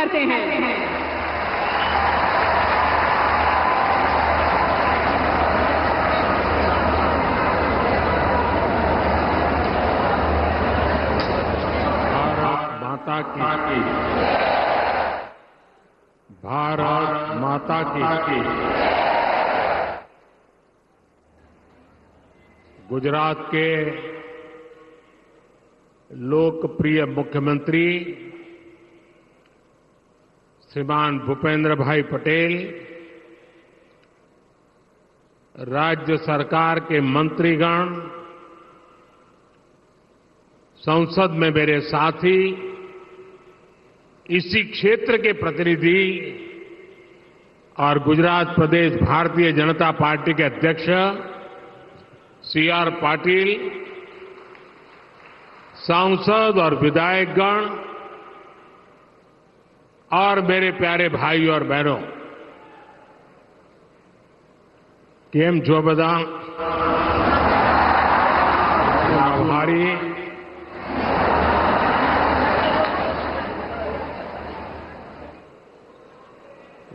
करते हैं। भारत माता की गुजरात के लोकप्रिय मुख्यमंत्री श्रीमान भूपेंद्र भाई पटेल, राज्य सरकार के मंत्रीगण, संसद में मेरे साथी, इसी क्षेत्र के प्रतिनिधि और गुजरात प्रदेश भारतीय जनता पार्टी के अध्यक्ष सीआर पाटिल, सांसद और विधायकगण और मेरे प्यारे भाई और बहनों, केम जो बदा हमारी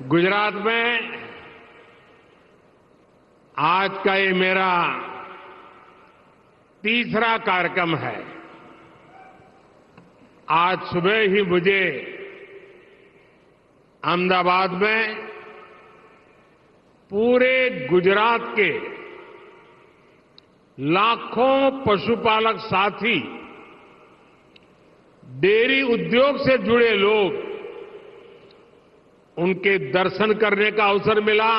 गुजरात में आज का ये मेरा तीसरा कार्यक्रम है। आज सुबह ही मुझे अहमदाबाद में पूरे गुजरात के लाखों पशुपालक साथी, डेयरी उद्योग से जुड़े लोग, उनके दर्शन करने का अवसर मिला,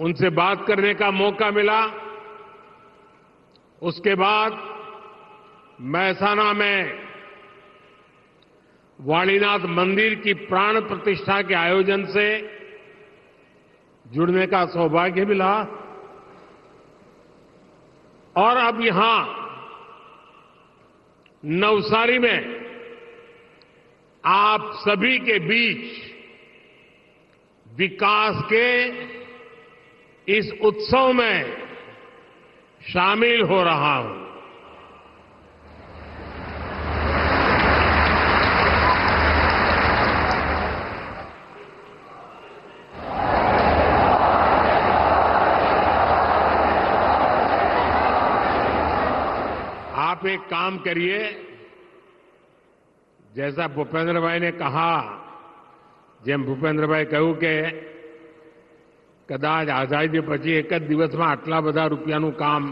उनसे बात करने का मौका मिला। उसके बाद मैसाना में वाणीनाथ मंदिर की प्राण प्रतिष्ठा के आयोजन से जुड़ने का सौभाग्य मिला और अब यहां नवसारी में आप सभी के बीच विकास के इस उत्सव में शामिल हो रहा हूं। आप एक काम करिए, जैसा भूपेंद्र भाई ने कहा, જેમ ભૂપેન્દ્રભાઈ કહ્યું કે કદાચ આઝાદી પછી એક જ દિવસમાં આટલા બધા રૂપિયાનું કામ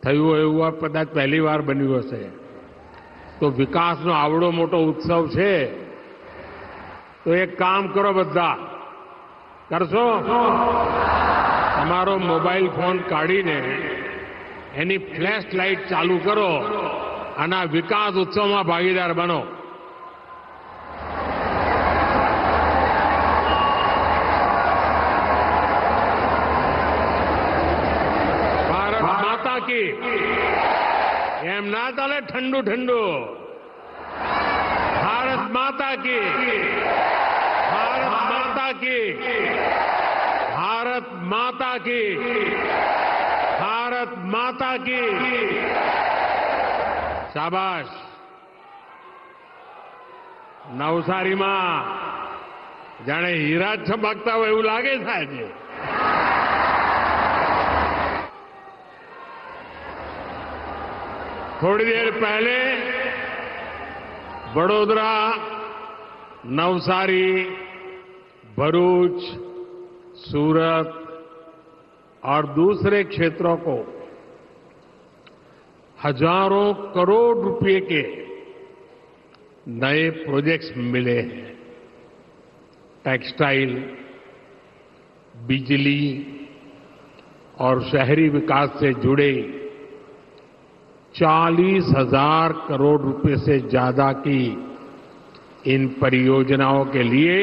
થયું હોય એવું કદાચ પહેલી વાર બન્યું હશે। તો વિકાસનો આવડો મોટો ઉત્સવ છે, તો એક કામ કરો, બધા કરશો? તમારો મોબાઈલ ફોન કાઢીને એની ફ્લેશ લાઇટ ચાલુ કરો અને આ વિકાસ ઉત્સવમાં ભાગીદાર બનો। એમ ના ચાલે ઠંડુ ઠંડુ। ભારત માતા की, भारत माता की, भारत माता की, भारत माता की। શાબાશ। નવસારીમાં જાણે હીરા ચમકતા હોય એવું લાગે છે આજે। थोड़ी देर पहले वडोदरा, नवसारी, भरूच, सूरत और दूसरे क्षेत्रों को हजारों करोड़ रुपए के नए प्रोजेक्ट्स मिले हैं। टेक्सटाइल, बिजली और शहरी विकास से जुड़े 40,000 करोड़ रुपए से ज्यादा की इन परियोजनाओं के लिए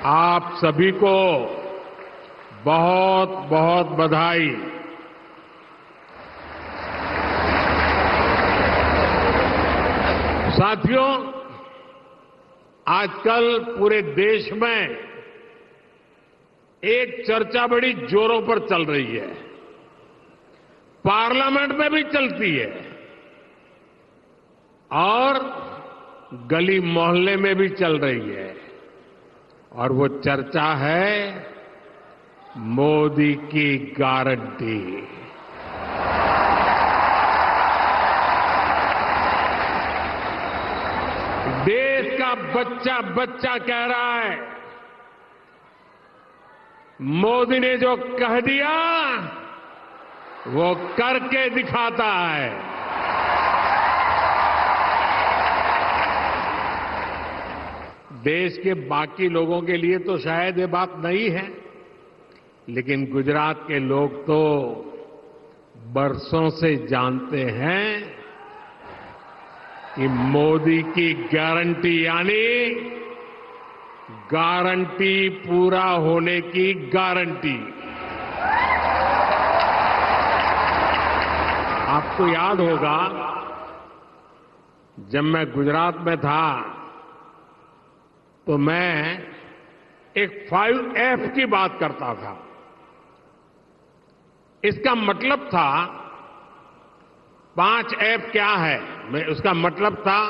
आप सभी को बहुत बहुत बधाई। साथियों, आजकल पूरे देश में एक चर्चा बड़ी जोरों पर चल रही है, पार्लियामेंट में भी चलती है और गली मोहल्ले में भी चल रही है और वो चर्चा है मोदी की गारंटी। देश का बच्चा बच्चा कह रहा है मोदी ने जो कह दिया वो करके दिखाता है। देश के बाकी लोगों के लिए तो शायद ये बात नहीं है, लेकिन गुजरात के लोग तो बरसों से जानते हैं कि मोदी की गारंटी यानी गारंटी पूरा होने की गारंटी। आपको याद होगा जब मैं गुजरात में था तो मैं एक 5F की बात करता था। इसका मतलब था 5F क्या है? उसका मतलब था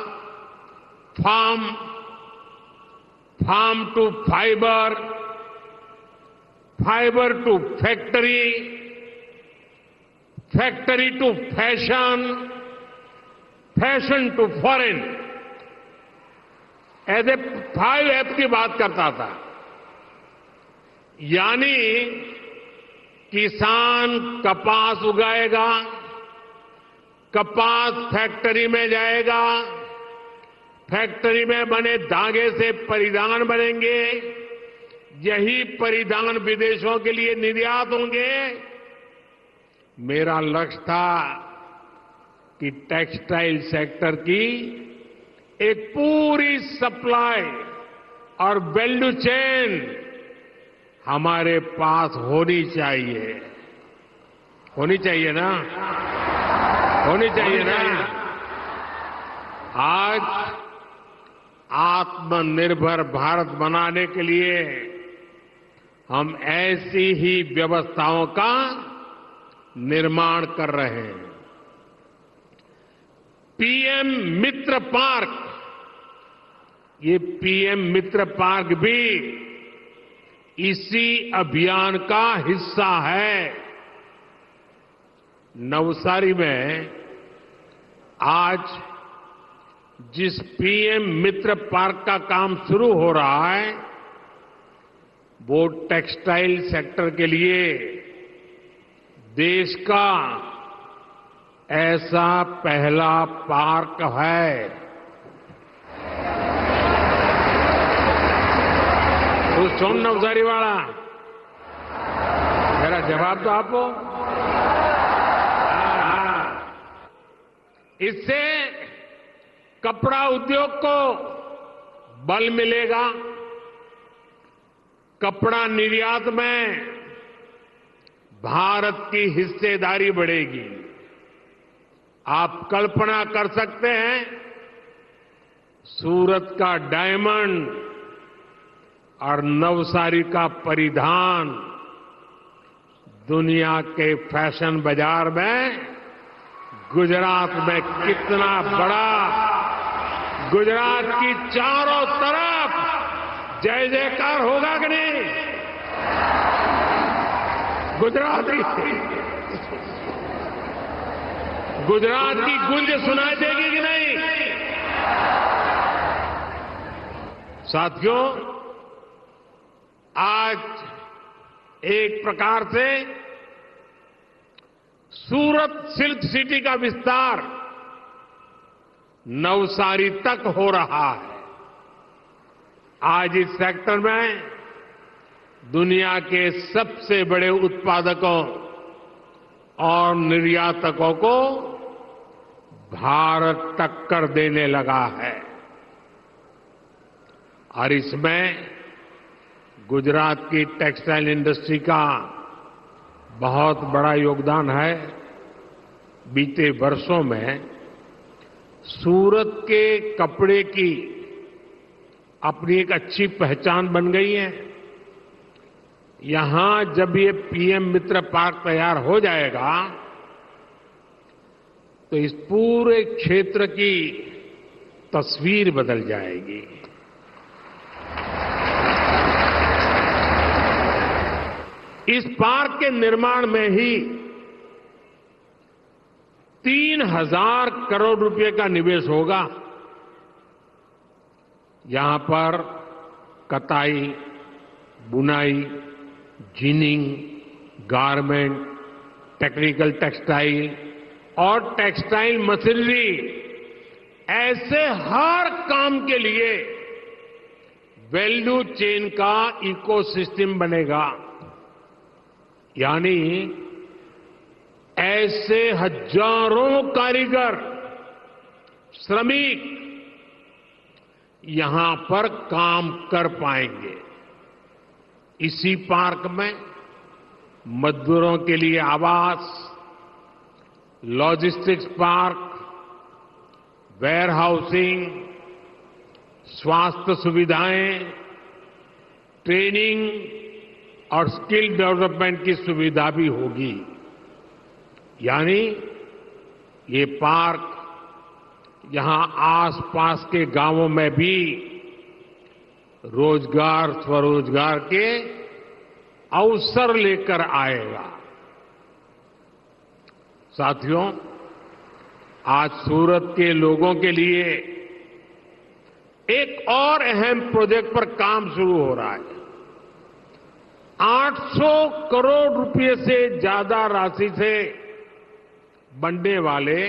farm to fibre, fibre to factory, factory to fashion, fashion to foreign. ऐसे 5F की बात करता था। यानी किसान कपास उगाएगा, कपास फैक्ट्री में जाएगा, फैक्ट्री में बने धागे से परिधान बनेंगे, यही परिधान विदेशों के लिए निर्यात होंगे। मेरा लक्ष्य था कि टेक्सटाइल सेक्टर की एक पूरी सप्लाई और वैल्यू चेन हमारे पास होनी चाहिए। होनी चाहिए ना? होनी चाहिए ना? आज आत्मनिर्भर भारत बनाने के लिए हम ऐसी ही व्यवस्थाओं का निर्माण कर रहे हैं। पीएम मित्र पार्क, ये पीएम मित्र पार्क भी इसी अभियान का हिस्सा है। नवसारी में आज जिस पीएम मित्र पार्क का काम शुरू हो रहा है वो टेक्सटाइल सेक्टर के लिए देश का ऐसा पहला पार्क है। तो सोन नवसारी वाला मेरा जवाब तो आपको। इससे कपड़ा उद्योग को बल मिलेगा, कपड़ा निर्यात में भारत की हिस्सेदारी बढ़ेगी। आप कल्पना कर सकते हैं सूरत का डायमंड और नवसारी का परिधान दुनिया के फैशन बाजार में गुजरात में कितना बड़ा, गुजरात की चारों तरफ जय जयकार होगा कि नहीं? गुजरात की गूंज सुनाई देगी कि नहीं? साथियों, आज एक प्रकार से सूरत सिल्क सिटी का विस्तार नवसारी तक हो रहा है। आज इस सेक्टर में दुनिया के सबसे बड़े उत्पादकों और निर्यातकों को भारत टक्कर देने लगा है और इसमें गुजरात की टेक्सटाइल इंडस्ट्री का बहुत बड़ा योगदान है। बीते वर्षों में सूरत के कपड़े की अपनी एक अच्छी पहचान बन गई है। यहां जब ये पीएम मित्र पार्क तैयार हो जाएगा तो इस पूरे क्षेत्र की तस्वीर बदल जाएगी। इस पार्क के निर्माण में ही 3,000 करोड़ रुपए का निवेश होगा। यहां पर कताई, बुनाई, जिनिंग, गारमेंट, टेक्निकल टेक्सटाइल और टेक्सटाइल मशीनरी, ऐसे हर काम के लिए वैल्यू चेन का इकोसिस्टम बनेगा। यानी ऐसे हजारों कारीगर, श्रमिक यहां पर काम कर पाएंगे। इसी पार्क में मजदूरों के लिए आवास, लॉजिस्टिक्स पार्क, वेयर हाउसिंग, स्वास्थ्य सुविधाएं, ट्रेनिंग और स्किल डेवलपमेंट की सुविधा भी होगी। यानी ये पार्क यहां आसपास के गांवों में भी रोजगार, स्वरोजगार के अवसर लेकर आएगा। साथियों, आज सूरत के लोगों के लिए एक और अहम प्रोजेक्ट पर काम शुरू हो रहा है। 800 करोड़ रुपए से ज्यादा राशि से बनने वाले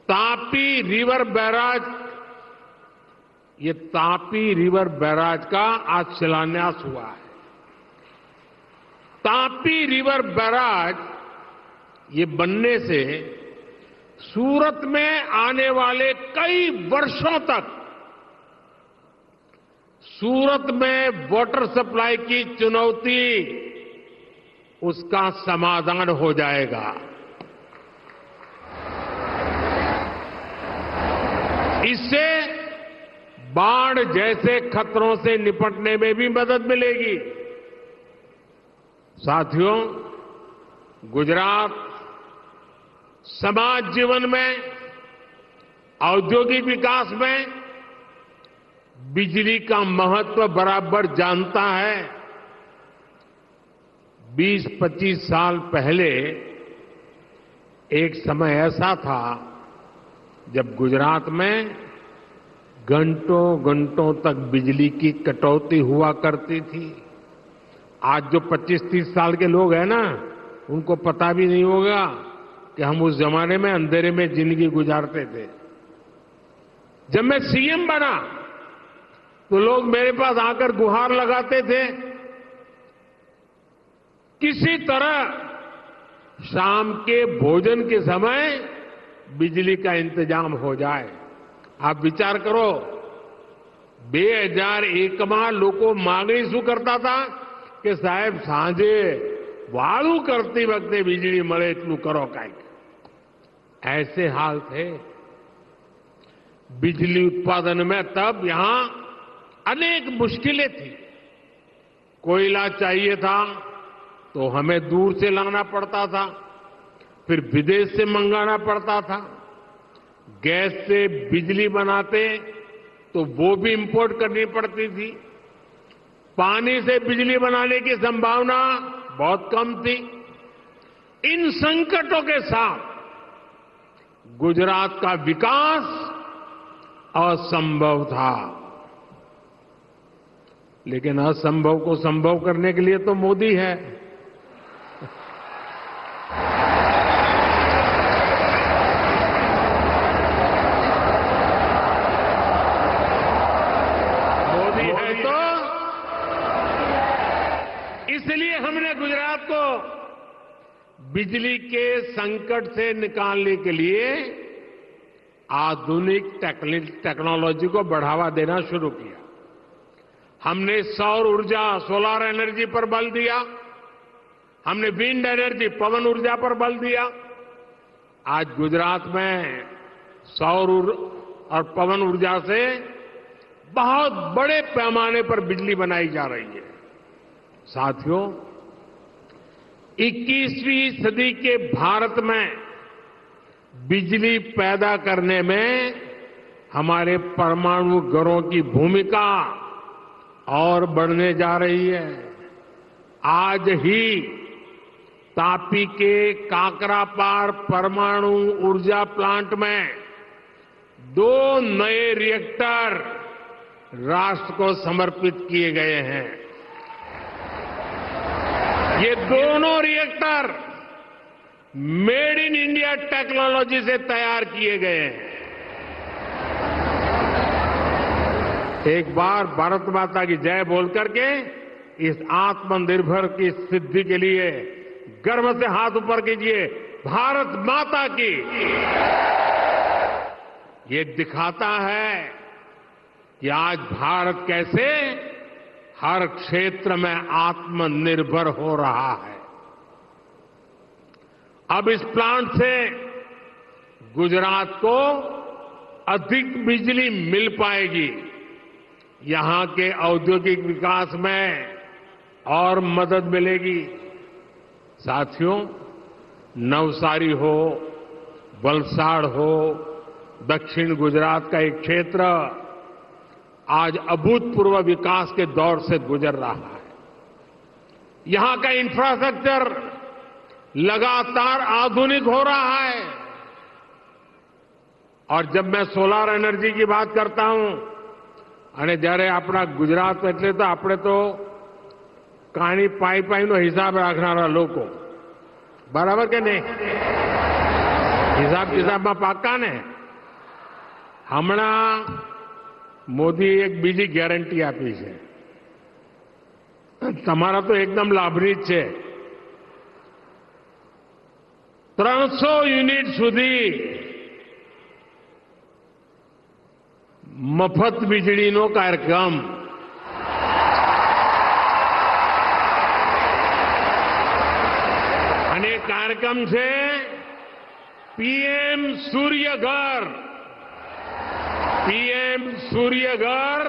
तापी रिवर बैराज, ये तापी रिवर बैराज का आज शिलान्यास हुआ है। तापी रिवर बैराज ये बनने से सूरत में आने वाले कई वर्षों तक सूरत में वाटर सप्लाई की चुनौती, उसका समाधान हो जाएगा। इससे बाढ़ जैसे खतरों से निपटने में भी मदद मिलेगी। साथियों, गुजरात समाज जीवन में, औद्योगिक विकास में बिजली का महत्व बराबर जानता है। 20-25 साल पहले एक समय ऐसा था जब गुजरात में घंटों घंटों तक बिजली की कटौती हुआ करती थी। आज जो 25-30 साल के लोग हैं ना, उनको पता भी नहीं होगा कि हम उस जमाने में अंधेरे में जिंदगी गुजारते थे। जब मैं सीएम बना तो लोग मेरे पास आकर गुहार लगाते थे, किसी तरह शाम के भोजन के समय बिजली का इंतजाम हो जाए। आप विचार करो, 2001 में लोगों मांगणी शू करता था कि साहेब सांजे वाळू करती वक्त बिजली मळे एटलू करो कांईक। ऐसे हाल थे। बिजली उत्पादन में तब यहां अनेक मुश्किलें थी। कोयला चाहिए था तो हमें दूर से लाना पड़ता था, फिर विदेश से मंगाना पड़ता था। गैस से बिजली बनाते तो वो भी इंपोर्ट करनी पड़ती थी। पानी से बिजली बनाने की संभावना बहुत कम थी। इन संकटों के साथ गुजरात का विकास असंभव था, लेकिन असंभव को संभव करने के लिए तो मोदी है। मोदी है तो इसलिए हमने गुजरात को बिजली के संकट से निकालने के लिए आधुनिक टेक्नोलॉजी को बढ़ावा देना शुरू किया। हमने सौर ऊर्जा, सोलर एनर्जी पर बल दिया। हमने विंड एनर्जी, पवन ऊर्जा पर बल दिया। आज गुजरात में सौर और पवन ऊर्जा से बहुत बड़े पैमाने पर बिजली बनाई जा रही है। साथियों, 21वीं सदी के भारत में बिजली पैदा करने में हमारे परमाणु घरों की भूमिका और बढ़ने जा रही है। आज ही तापी के काकरापार परमाणु ऊर्जा प्लांट में 2 नए रिएक्टर राष्ट्र को समर्पित किए गए हैं। ये दोनों reactor made in India technology से तैयार किए गए हैं। एक बार भारत माता की जय बोल करके इस आत्मनिर्भर की सिद्धि के लिए गर्व से हाथ ऊपर कीजिए। भारत माता की। ये दिखाता है कि आज भारत कैसे हर क्षेत्र में आत्मनिर्भर हो रहा है। अब इस प्लांट से गुजरात को अधिक बिजली मिल पाएगी। यहां के औद्योगिक विकास में और मदद मिलेगी। साथियों, नवसारी हो, वलसाड़ हो, दक्षिण गुजरात का एक क्षेत्र आज अभूतपूर्व विकास के दौर से गुजर रहा है। यहां का इंफ्रास्ट्रक्चर लगातार आधुनिक हो रहा है। और जब मैं सोलार एनर्जी की बात करता हूं, અને જ્યારે આપણા ગુજરાત એટલે તો આપણે તો કાણી પાઈનો હિસાબ રાખનારા લોકો, બરાબર કે નહીં? હિસાબ કિતાબમાં પાક્કા ને? હમણાં મોદી એક બીજી ગેરંટી આપી છે, તમારા તો એકદમ લાભની જ છે। 300 યુનિટ સુધી મફત વીજળીનો કાર્યક્રમ। અને કાર્યક્રમ છે PM Suryaghar. PM Suryaghar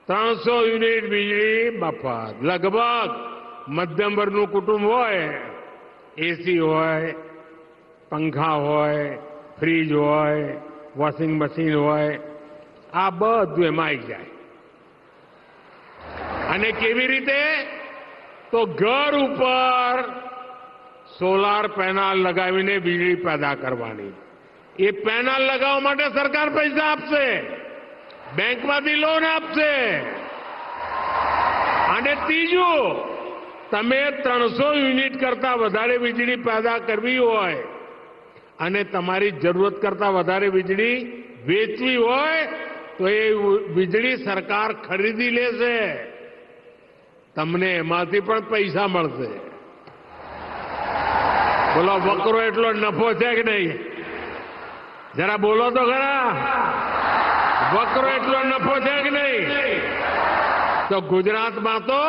300 unit વીજળી મફત। લગભગ મધ્યમ વર્ગનું કુટુંબ હોય, એસી હોય, પંખા હોય, ફ્રીજ હોય, વોશિંગ મશીન હોય, આ બધું એમાં આવી જાય। અને કેવી રીતે? તો ઘર ઉપર સોલાર પેનલ લગાવીને વીજળી પેદા કરવાની। એ પેનલ લગાવવા માટે સરકાર પૈસા આપશે, બેંકમાંથી લોન આપશે। અને ત્રીજું, તમે 300 યુનિટ કરતા વધારે વીજળી પેદા કરવી હોય અને તમારી જરૂરત કરતા વધારે વીજળી વેચવી હોય તો એ વીજળી સરકાર ખરીદી લેશે, તમને એમાંથી પણ પૈસા મળશે। બોલો, વકરો એટલો નફો છે કે નહીં? જરા બોલો તો ખરા, વકરો એટલો નફો છે કે નહીં? તો ગુજરાતમાં તો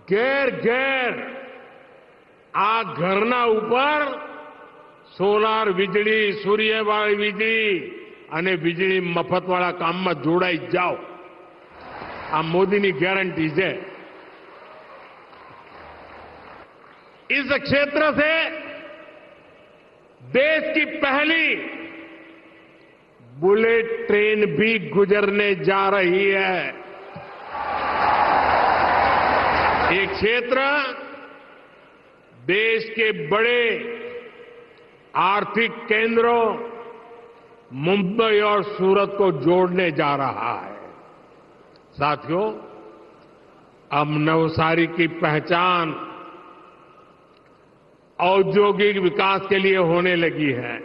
ઘેર ઘેર આ ઘરના ઉપર સોલાર વીજળી, સૂર્યવાળી વીજળી અને વીજળી મફતવાળા કામમાં જોડાઈ જાઓ। આ મોદીની ગેરંટી છે। इस क्षेत्र से देश की पहली बुलेट ट्रेन भी गुजरने जा रही है। ये क्षेत्र देश के बड़े आर्थिक केंद्रों मुंबई और सूरत को जोड़ने जा रहा है। साथियों, अब नवसारी की पहचान औद्योगिक विकास के लिए होने लगी है,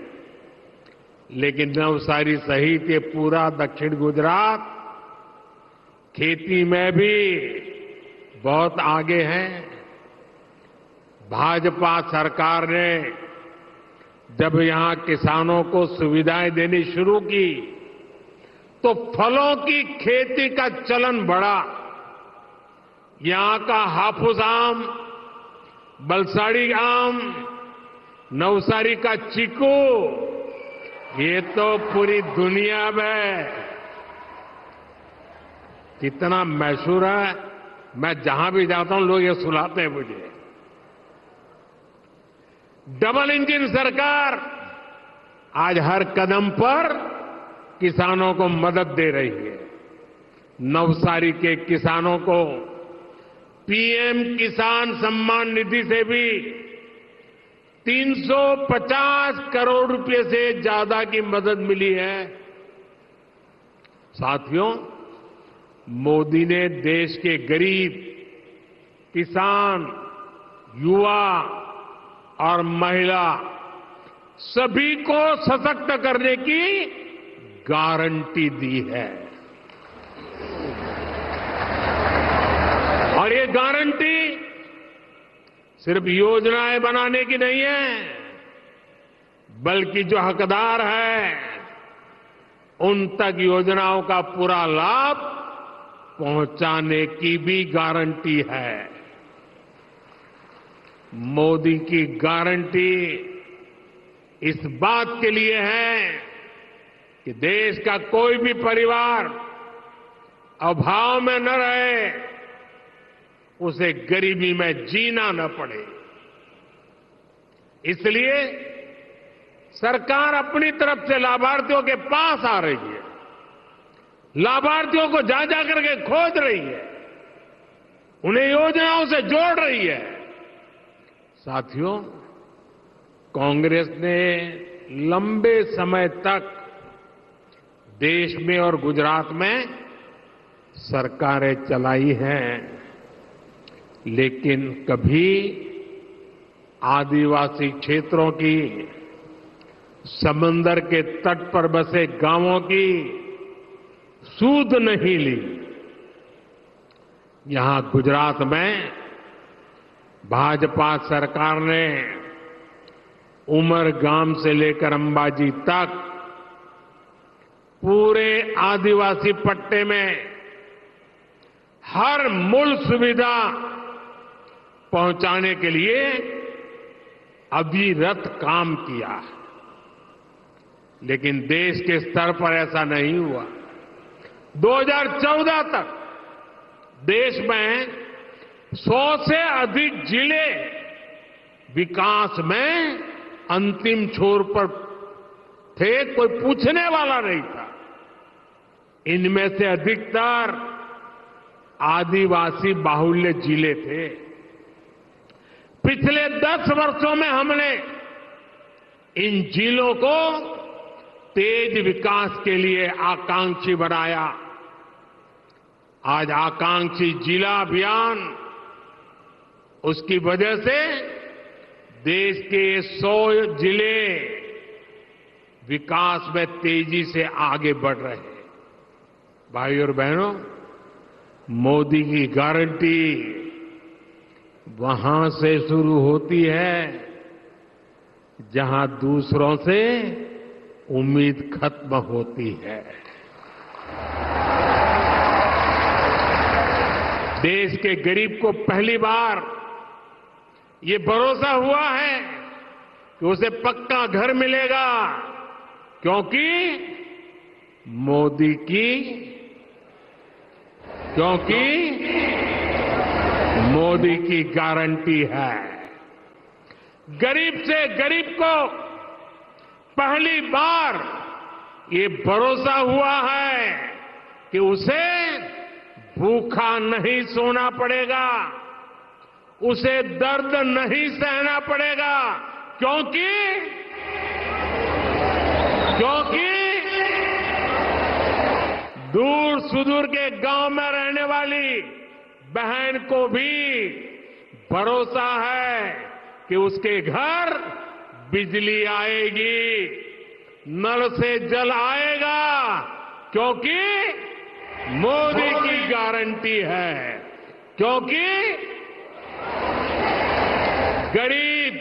लेकिन नवसारी सहित ये पूरा दक्षिण गुजरात खेती में भी बहुत आगे है। भाजपा सरकार ने जब यहां किसानों को सुविधाएं देनी शुरू की तो फलों की खेती का चलन बढ़ा। यहां का हाफूस आम, बलसाड़ी आम, नवसारी का चीकू, ये तो पूरी दुनिया में कितना मशहूर है। मैं जहां भी जाता हूं लोग ये सुनाते हैं मुझे। डबल इंजन सरकार आज हर कदम पर किसानों को मदद दे रही है। नवसारी के किसानों को पीएम किसान सम्मान निधि से भी 350 करोड़ रुपए से ज्यादा की मदद मिली है। साथियों, मोदी ने देश के गरीब, किसान, युवा और महिला सभी को सशक्त करने की गारंटी दी है। और ये गारंटी सिर्फ योजनाएं बनाने की नहीं है, बल्कि जो हकदार है उन तक योजनाओं का पूरा लाभ पहुंचाने की भी गारंटी है। मोदी की गारंटी इस बात के लिए है कि देश का कोई भी परिवार अभाव में न रहे, उसे गरीबी में जीना न पड़े। इसलिए सरकार अपनी तरफ से लाभार्थियों के पास आ रही है, लाभार्थियों को जा जा करके खोज रही है, उन्हें योजनाओं से जोड़ रही है। साथियों, कांग्रेस ने लंबे समय तक देश में और गुजरात में सरकारें चलाई हैं, लेकिन कभी आदिवासी क्षेत्रों की, समंदर के तट पर बसे गांवों की सूध नहीं ली। यहां गुजरात में भाजपा सरकार ने उमरगाम से लेकर अंबाजी तक पूरे आदिवासी पट्टे में हर मूल सुविधा पहुंचाने के लिए अविरत काम किया। लेकिन देश के स्तर पर ऐसा नहीं हुआ। 2014 तक देश में 100 से अधिक जिले विकास में अंतिम छोर पर थे, कोई पूछने वाला नहीं था। इनमें से अधिकतर आदिवासी बाहुल्य जिले थे। पिछले 10 वर्षों में हमने इन जिलों को तेज विकास के लिए आकांक्षी बनाया। आज आकांक्षी जिला अभियान, उसकी वजह से देश के 100 जिले विकास में तेजी से आगे बढ़ रहे हैं। भाइयों और बहनों, मोदी की गारंटी वहां से शुरू होती है जहां दूसरों से उम्मीद खत्म होती है। देश के गरीब को पहली बार ये भरोसा हुआ है कि उसे पक्का घर मिलेगा, क्योंकि मोदी की गारंटी है। गरीब से गरीब को पहली बार ये भरोसा हुआ है कि उसे भूखा नहीं सोना पड़ेगा, उसे दर्द नहीं सहना पड़ेगा, क्योंकि दूर सुदूर के गांव में रहने वाली बहन को भी भरोसा है कि उसके घर बिजली आएगी, नल से जल आएगा, क्योंकि मोदी की गारंटी है। क्योंकि गरीब,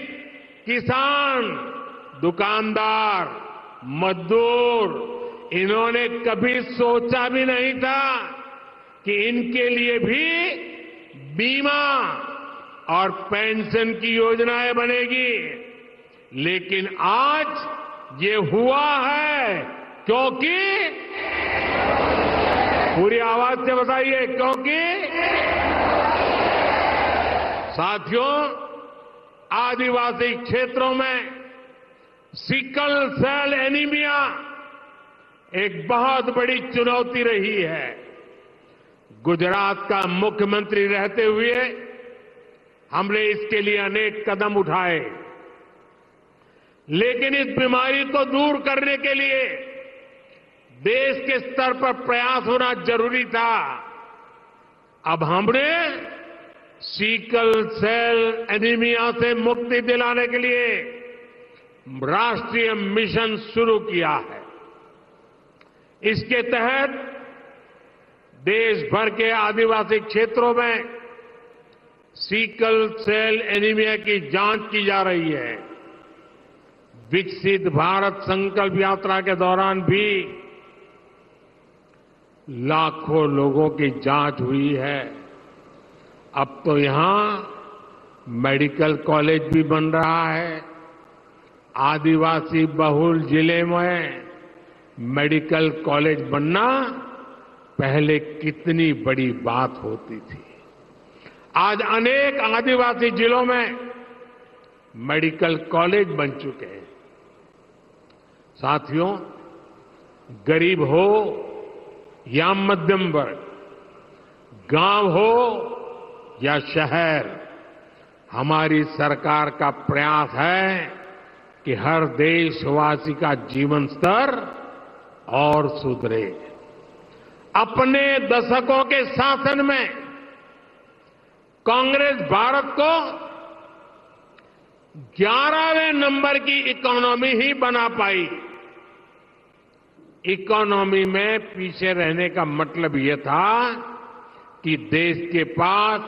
किसान, दुकानदार, मजदूर, इन्होंने कभी सोचा भी नहीं था कि इनके लिए भी बीमा और पेंशन की योजनाएं बनेगी। लेकिन आज ये हुआ है क्योंकि, पूरी आवाज से बताइए, क्योंकि साथियों, आदिवासी क्षेत्रों में सिकल सेल एनीमिया एक बहुत बड़ी चुनौती रही है। गुजरात का मुख्यमंत्री रहते हुए हमने इसके लिए अनेक कदम उठाए, लेकिन इस बीमारी को दूर करने के लिए देश के स्तर पर प्रयास होना जरूरी था। अब हमने सिकल सेल एनीमिया से मुक्ति दिलाने के लिए राष्ट्रीय मिशन शुरू किया है। इसके तहत देश भर के आदिवासी क्षेत्रों में सिकल सेल एनीमिया की जांच की जा रही है। विकसित भारत संकल्प यात्रा के दौरान भी लाखों लोगों की जांच हुई है। अब तो यहां मेडिकल कॉलेज भी बन रहा है। आदिवासी बहुल जिले में मेडिकल कॉलेज बनना पहले कितनी बड़ी बात होती थी। आज अनेक आदिवासी जिलों में मेडिकल कॉलेज बन चुके हैं। साथियों, गरीब हो या मध्यम वर्ग, गांव हो या शहर, हमारी सरकार का प्रयास है कि हर देशवासी का जीवन स्तर और सुधरे। अपने दशकों के शासन में कांग्रेस भारत को 11वें नंबर की इकोनॉमी ही बना पाई। इकोनॉमी में पीछे रहने का मतलब यह था कि देश के पास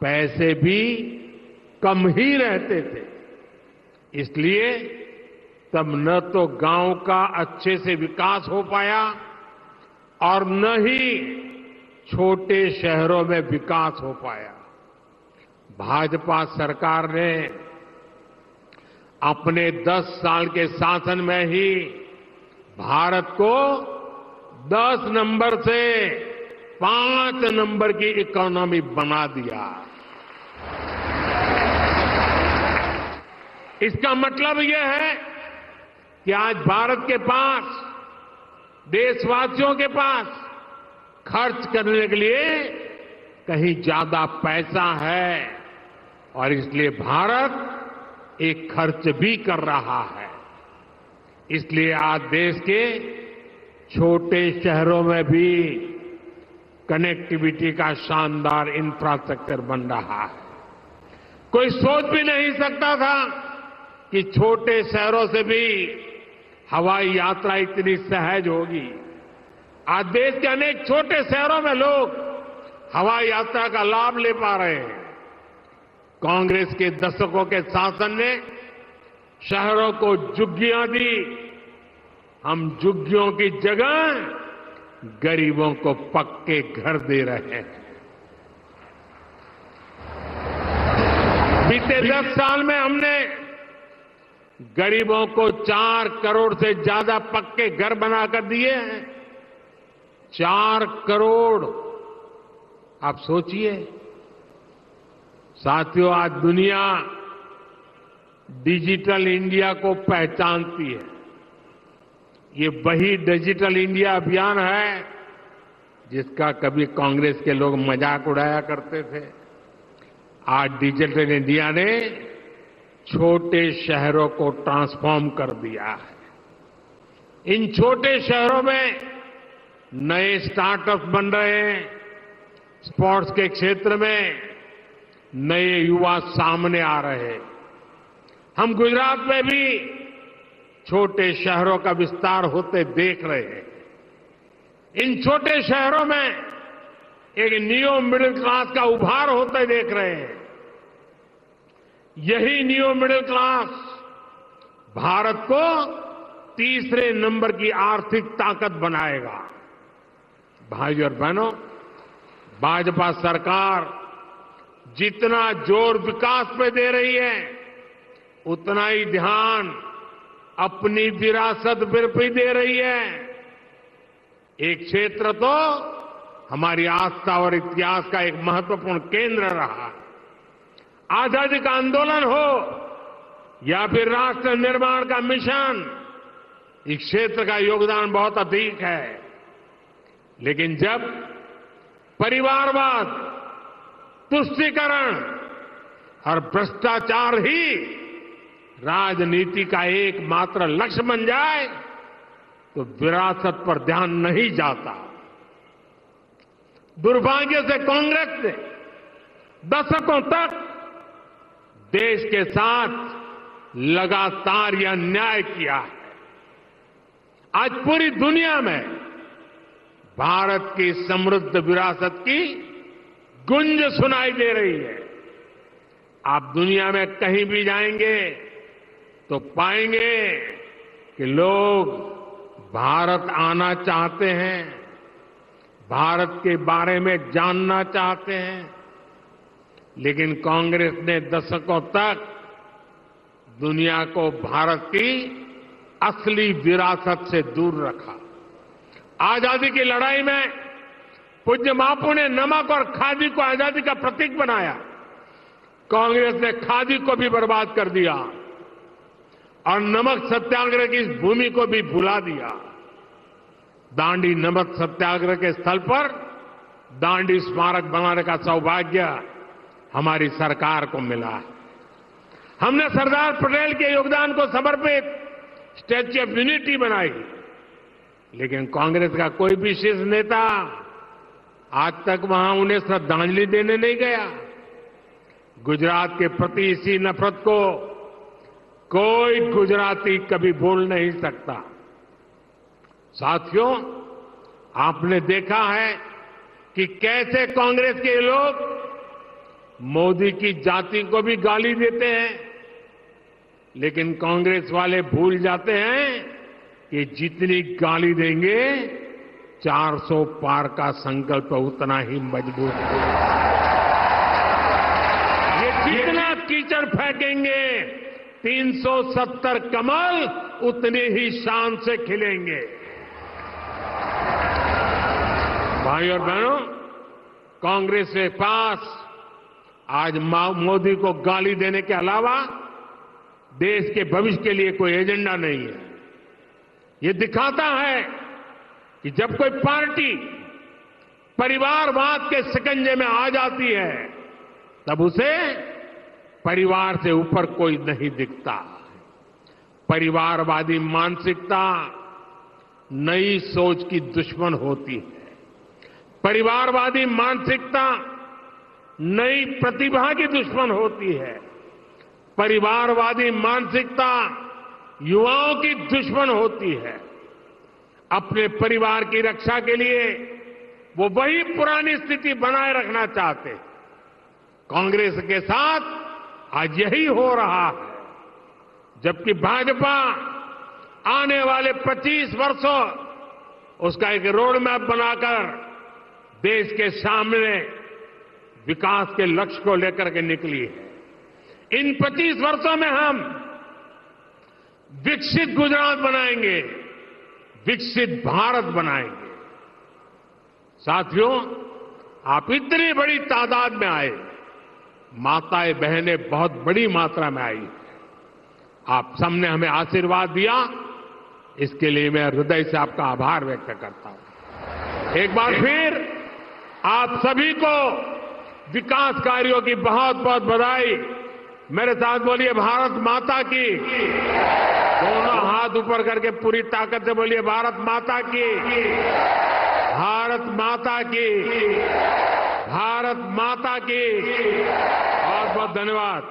पैसे भी कम ही रहते थे। इसलिए तब न तो गांव का अच्छे से विकास हो पाया और न ही छोटे शहरों में विकास हो पाया। भाजपा सरकार ने अपने 10 साल के शासन में ही भारत को 10 नंबर से 5 नंबर की इकोनॉमी बना दिया। इसका मतलब यह है कि आज भारत के पास, देशवासियों के पास खर्च करने के लिए कहीं ज्यादा पैसा है और इसलिए भारत एक खर्च भी कर रहा है। इसलिए आज देश के छोटे शहरों में भी कनेक्टिविटी का शानदार इंफ्रास्ट्रक्चर बन रहा है। कोई सोच भी नहीं सकता था कि छोटे शहरों से भी हवाई यात्रा इतनी सहज होगी। आज देश के अनेक छोटे शहरों में लोग हवाई यात्रा का लाभ ले पा रहे हैं। कांग्रेस के दशकों के शासन ने शहरों को झुग्गियां दी। हम झुग्गियों की जगह गरीबों को पक्के घर दे रहे हैं। बीते 10 साल में हमने गरीबों को 4 करोड़ से ज्यादा पक्के घर बनाकर दिए हैं। 4 करोड़। आप सोचिए साथियों, आज दुनिया डिजिटल इंडिया को पहचानती है। ये वही डिजिटल इंडिया अभियान है जिसका कभी कांग्रेस के लोग मजाक उड़ाया करते थे। आज डिजिटल इंडिया ने छोटे शहरों को ट्रांसफॉर्म कर दिया है। इन छोटे शहरों में नए स्टार्टअप बन रहे हैं। स्पोर्ट्स के क्षेत्र में नए युवा सामने आ रहे हैं। हम गुजरात में भी छोटे शहरों का विस्तार होते देख रहे हैं। इन छोटे शहरों में एक न्यू मिडिल क्लास का उभार होते देख रहे हैं। यही न्यू मिडिल क्लास भारत को तीसरे नंबर की आर्थिक ताकत बनाएगा। भाइयों और बहनों, भाजपा सरकार जितना जोर विकास पे दे रही है, उतना ही ध्यान अपनी विरासत पर भी दे रही है। एक क्षेत्र तो हमारी आस्था और इतिहास का एक महत्वपूर्ण केंद्र रहा है। आजादी का आंदोलन हो या फिर राष्ट्र निर्माण का मिशन, इस क्षेत्र का योगदान बहुत अधिक है। लेकिन जब परिवारवाद, तुष्टीकरण और भ्रष्टाचार ही राजनीति का एकमात्र लक्ष्य बन जाए तो विरासत पर ध्यान नहीं जाता। दुर्भाग्य से कांग्रेस ने दशकों तक देश के साथ लगातार यह अन्याय किया है। आज पूरी दुनिया में भारत की समृद्ध विरासत की गूंज सुनाई दे रही है। आप दुनिया में कहीं भी जाएंगे तो पाएंगे कि लोग भारत आना चाहते हैं, भारत के बारे में जानना चाहते हैं। लेकिन कांग्रेस ने दशकों तक दुनिया को भारत की असली विरासत से दूर रखा। आजादी की लड़ाई में पूज्य बापू ने नमक और खादी को आजादी का प्रतीक बनाया। कांग्रेस ने खादी को भी बर्बाद कर दिया और नमक सत्याग्रह की इस भूमि को भी भुला दिया। दांडी नमक सत्याग्रह के स्थल पर दांडी स्मारक बनाने का सौभाग्य हमारी सरकार को मिला है। हमने सरदार पटेल के योगदान को समर्पित स्टैच्यू ऑफ यूनिटी बनाई, लेकिन कांग्रेस का कोई भी शीर्ष नेता आज तक वहां उन्हें श्रद्धांजलि देने नहीं गया। गुजरात के प्रति इसी नफरत को कोई गुजराती कभी भूल नहीं सकता। साथियों, आपने देखा है कि कैसे कांग्रेस के लोग मोदी की जाति को भी गाली देते हैं, लेकिन कांग्रेस वाले भूल जाते हैं कि जितनी गाली देंगे 400 पार का संकल्प उतना ही मजबूत होगा। ये जितना कीचड़ फेंकेंगे 370 कमल उतने ही शान से खिलेंगे। भाई और बहनों, कांग्रेस के पास आज मोदी को गाली देने के अलावा देश के भविष्य के लिए कोई एजेंडा नहीं है। ये दिखाता है कि जब कोई पार्टी परिवारवाद के शिकंजे में आ जाती है तब उसे परिवार से ऊपर कोई नहीं दिखता। परिवारवादी मानसिकता नई सोच की दुश्मन होती है। परिवारवादी मानसिकता नई प्रतिभा की दुश्मन होती है। परिवारवादी मानसिकता युवाओं की दुश्मन होती है। अपने परिवार की रक्षा के लिए वो वही पुरानी स्थिति बनाए रखना चाहते हैं। कांग्रेस के साथ आज यही हो रहा है। जबकि भाजपा आने वाले 25 वर्षों उसका एक रोड मैप बनाकर देश के सामने विकास के लक्ष्य को लेकर के निकली है। इन 25 वर्षों में हम विकसित गुजरात बनाएंगे, विकसित भारत बनाएंगे। साथियों, आप इतनी बड़ी तादाद में आए, माताएं बहनें बहुत बड़ी मात्रा में आई, आप सबने हमें आशीर्वाद दिया, इसके लिए मैं हृदय से आपका आभार व्यक्त करता हूं। एक बार फिर आप सभी को विकास कार्यों की बहुत बहुत बधाई। मेरे साथ बोलिए भारत माता की। दोनों हाथ ऊपर करके पूरी ताकत से बोलिए भारत माता की, भारत माता की, भारत माता की। बहुत बहुत धन्यवाद।